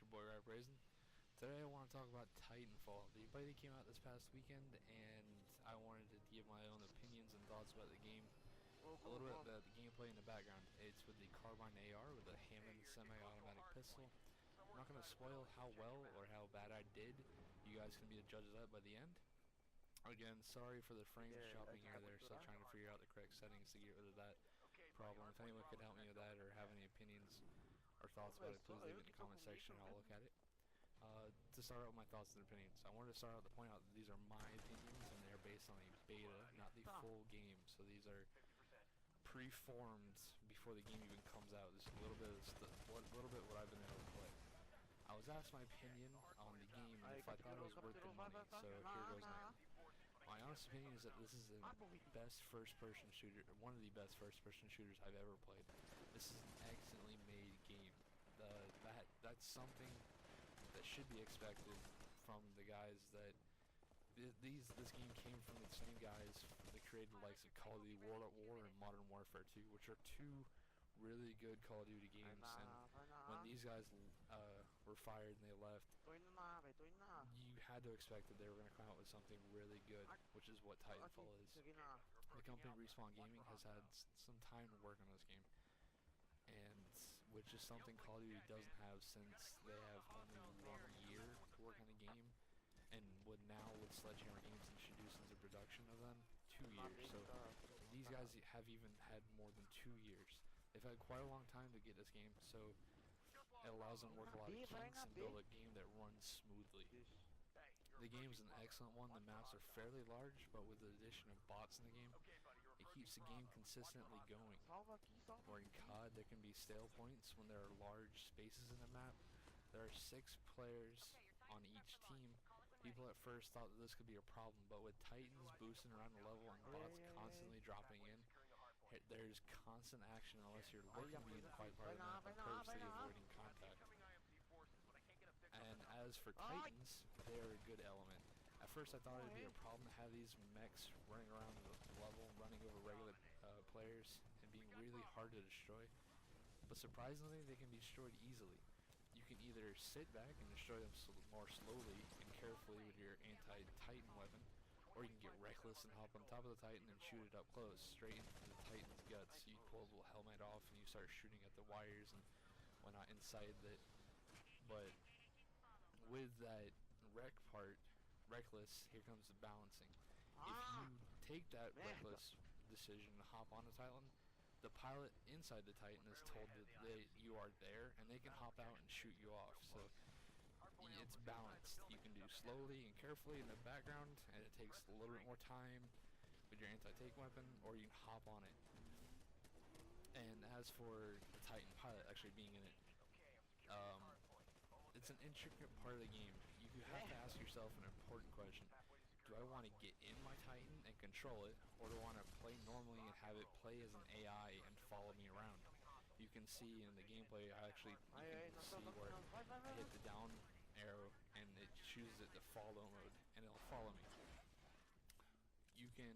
your boy Rap Raisin. Today I want to talk about Titanfall. The beta came out this past weekend, and I wanted to give my own opinions and thoughts about the game. A little bit about the gameplay in the background. It's with the carbine AR with a Hammond semi-automatic pistol. I'm not going to spoil how well or how bad I did. You guys can be the judge of that by the end. Again, sorry for the frame chopping here. They're still trying to figure out the correct settings to get rid of that problem. If anyone could help me with that or have any opinions or thoughts about it, please leave it in the comment section and I'll look at it. To start out with my thoughts and opinions, I wanted to start out to point out that these are my opinions and they're based on a beta, not the full game. So these are pre-formed before the game even comes out. Just a little bit of what I've been able to play. I was asked my opinion on the game and if I thought it was worth the money, so here goes now. My honest opinion is that this is the best first-person shooter, one of the best first-person shooters I've ever played. This is an excellently made game. That's something that should be expected from the guys that this game came from the same guys that created the likes of Call of Duty World at War and Modern Warfare 2, which are two really good Call of Duty games. And when these guys were fired and they left, you had to expect that they were going to come out with something really good, which is what Titanfall is. The company Respawn Gaming has had some time to work on this game, and which is something Call of Duty doesn't have since they have only 1 year to work on the game, and with Sledgehammer Games introduced into production of them, 2 years. So these guys have even had more than 2 years. They've had quite a long time to get this game, so it allows them to work a lot of kinks and build a game that runs smoothly. The game is an excellent one. The maps are fairly large, but with the addition of bots in the game, it keeps the game consistently going. Where in COD, there can be stale points when there are large spaces in the map. There are 6 players on each team. People at first thought that this could be a problem, but with Titans boosting around the level and bots constantly dropping in, there's constant action unless you're looking to be in the fight part of the map and purposely avoiding contact. And as for Titans, they're a good element. At first I thought it would be a problem to have these mechs running around the level, running over regular players, and being really hard to destroy. But surprisingly, they can be destroyed easily. You can either sit back and destroy them more slowly and carefully with your anti-Titan weapon, or you can get reckless and hop on top of the Titan and shoot it up close, straight into the Titan's guts. You pull the little helmet off and you start shooting at the wires and whatnot inside it. But with that reckless, here comes the balancing. If you take that reckless decision to hop on a Titan, the pilot inside the Titan is told that you are there and they can hop out and shoot you off. So it's balanced. You can do slowly and carefully in the background, and it takes a little bit more time with your anti-tank weapon, or you can hop on it. And as for the Titan pilot actually being in it, it's an intricate part of the game. You have to ask yourself an important question. Do I want to get in my Titan and control it, or do I want to play normally and have it play as an AI and follow me around? You can see in the gameplay, you can see where I hit the down arrow and it chooses it to follow mode, and it'll follow me. You can,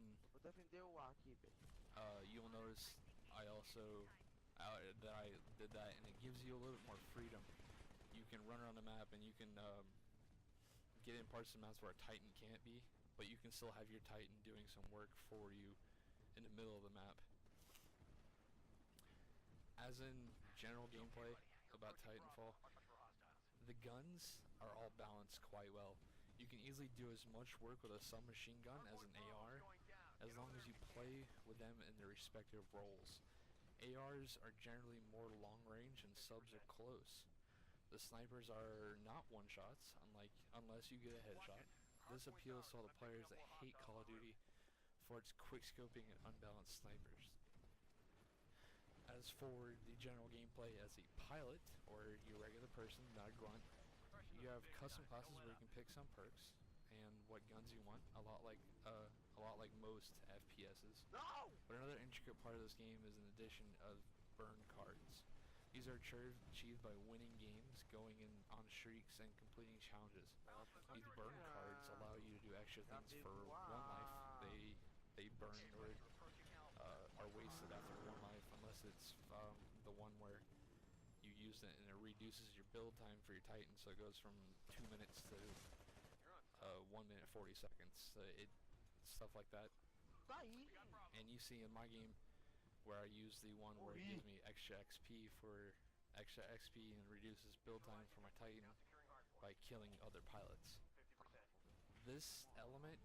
you'll notice I also, that I did that, and it gives you a little bit more freedom. You can run around the map and you can get in parts of the maps where a Titan can't be, but you can still have your Titan doing some work for you in the middle of the map. As in general gameplay about Titanfall, the guns are all balanced quite well. You can easily do as much work with a submachine gun as an AR, as long as you play with them in their respective roles. ARs are generally more long range and subs are close. The snipers are not one-shots, unless you get a headshot. This appeals to all the players that hate Call of Duty for its quick-scoping and unbalanced snipers. As for the general gameplay as a pilot, or your regular person, not a grunt, you have custom classes where you can pick some perks and what guns you want, a lot like most FPSs. But another intricate part of this game is an addition of burn cards. These are achieved by winning games, going in on streaks, and completing challenges. These burn cards allow you to do extra things for 1 life. They burn or are wasted after 1 life, unless it's the one where you use use it, and it reduces your build time for your Titan, so it goes from 2 minutes to 1 minute 40 seconds. Stuff like that. And you see in my game where I use the one where it gives me extra XP and reduces build time for my Titan by killing other pilots. This element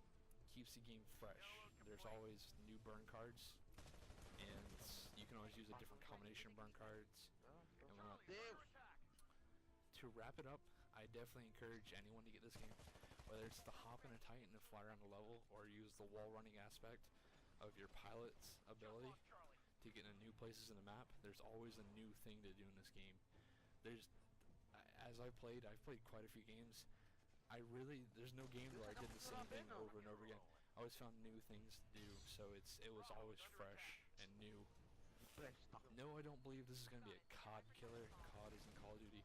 keeps the game fresh. There's always new burn cards, and you can always use a different combination of burn cards and whatnot. To wrap it up, I definitely encourage anyone to get this game, whether it's to hop in a Titan and fly around the level, or use the wall running aspect of your pilot's ability to get into new places in the map. There's always a new thing to do in this game. As I've played quite a few games. There's no game where I did the same thing over and over again. I always found new things to do, so it was always fresh and new. No, I don't believe this is going to be a COD killer. COD is in Call of Duty.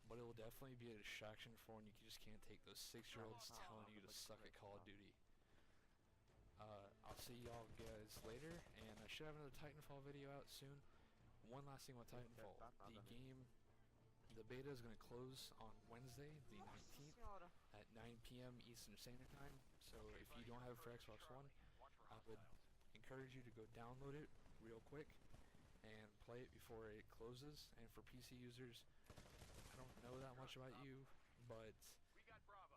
But it will definitely be a distraction for when you just can't take those 6-year-olds telling you to suck at Call of Duty. I'll see y'all guys later, and I should have another Titanfall video out soon. One last thing about Titanfall. The beta is going to close on Wednesday, the 19th, at 9 p.m. Eastern Standard Time. So if you don't have it for Xbox One, I would encourage you to go download it real quick and play it before it closes. And for PC users, I don't know that much about you, but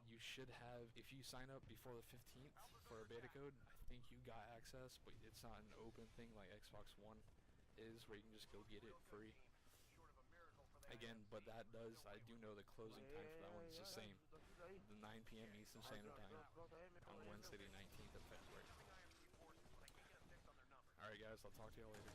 you should have, if you sign up before the 15th for a beta code, I think you got access, but it's not an open thing like Xbox One is, where you can just go get it free. Again, but I do know the closing time for that one is the same, the 9 p.m. Eastern Standard Time on Wednesday the 19th of February. Alright guys, I'll talk to y'all later.